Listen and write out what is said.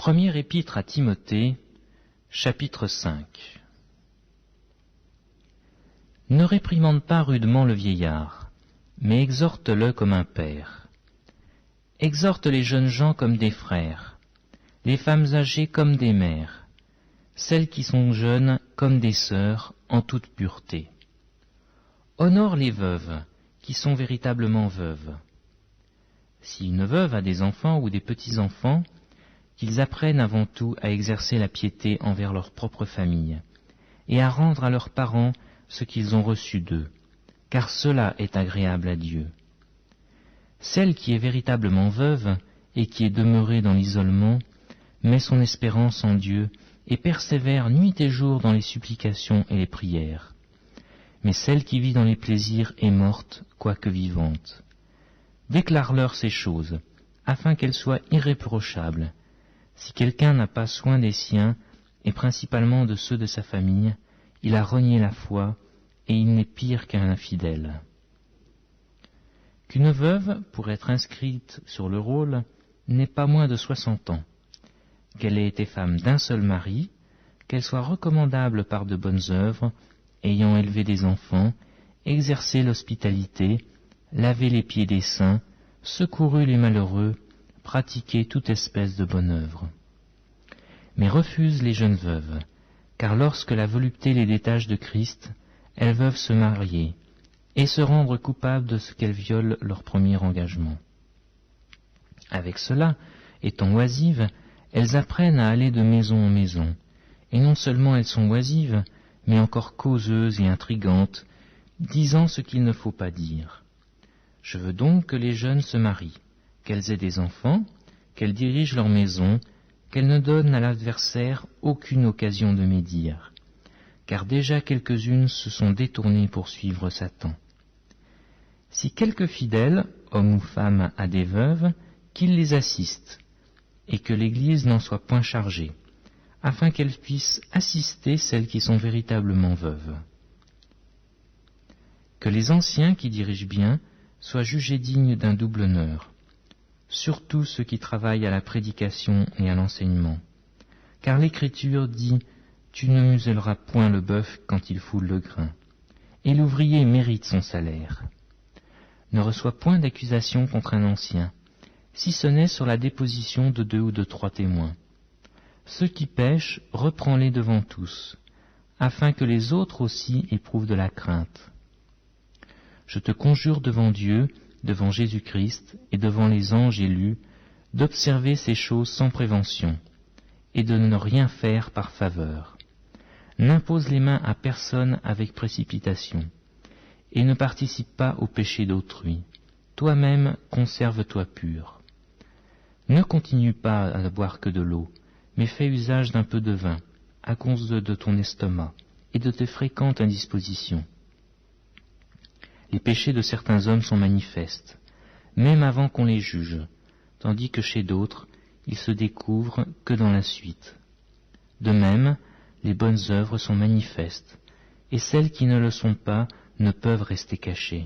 Première épître à Timothée, chapitre 5. Ne réprimande pas rudement le vieillard, mais exhorte-le comme un père. Exhorte les jeunes gens comme des frères, les femmes âgées comme des mères, celles qui sont jeunes comme des sœurs en toute pureté. Honore les veuves, qui sont véritablement veuves. Si une veuve a des enfants ou des petits-enfants, qu'ils apprennent avant tout à exercer la piété envers leur propre famille, et à rendre à leurs parents ce qu'ils ont reçu d'eux, car cela est agréable à Dieu. Celle qui est véritablement veuve et qui est demeurée dans l'isolement met son espérance en Dieu et persévère nuit et jour dans les supplications et les prières. Mais celle qui vit dans les plaisirs est morte, quoique vivante. Déclare-leur ces choses, afin qu'elles soient irréprochables. Si quelqu'un n'a pas soin des siens, et principalement de ceux de sa famille, il a renié la foi, et il n'est pire qu'un infidèle. Qu'une veuve, pour être inscrite sur le rôle, n'ait pas moins de 60 ans, qu'elle ait été femme d'un seul mari, qu'elle soit recommandable par de bonnes œuvres, ayant élevé des enfants, exercé l'hospitalité, lavé les pieds des saints, secouru les malheureux, pratiqué toute espèce de bonne œuvre. Mais refuse les jeunes veuves, car lorsque la volupté les détache de Christ, elles peuvent se marier et se rendre coupables de ce qu'elles violent leur premier engagement. Avec cela, étant oisives, elles apprennent à aller de maison en maison, et non seulement elles sont oisives, mais encore causeuses et intrigantes, disant ce qu'il ne faut pas dire. Je veux donc que les jeunes se marient, qu'elles aient des enfants, qu'elles dirigent leur maison, qu'elles ne donnent à l'adversaire aucune occasion de médire, car déjà quelques-unes se sont détournées pour suivre Satan. Si quelque fidèle, homme ou femme, a des veuves, qu'il les assiste, et que l'Église n'en soit point chargée, afin qu'elle puisse assister celles qui sont véritablement veuves. Que les anciens qui dirigent bien soient jugés dignes d'un double honneur, surtout ceux qui travaillent à la prédication et à l'enseignement, car l'Écriture dit « Tu ne muselleras point le bœuf quand il foule le grain », et l'ouvrier mérite son salaire. Ne reçois point d'accusation contre un ancien, si ce n'est sur la déposition de 2 ou de 3 témoins. Ceux qui pêchent, reprends-les devant tous, afin que les autres aussi éprouvent de la crainte. Je te conjure devant Dieu, devant Jésus-Christ et devant les anges élus, d'observer ces choses sans prévention, et de ne rien faire par faveur. N'impose les mains à personne avec précipitation, et ne participe pas au péché d'autrui. Toi-même, conserve-toi pur. Ne continue pas à ne boire que de l'eau, mais fais usage d'un peu de vin, à cause de ton estomac, et de tes fréquentes indispositions. Les péchés de certains hommes sont manifestes, même avant qu'on les juge, tandis que chez d'autres, ils se découvrent que dans la suite. De même, les bonnes œuvres sont manifestes, et celles qui ne le sont pas ne peuvent rester cachées.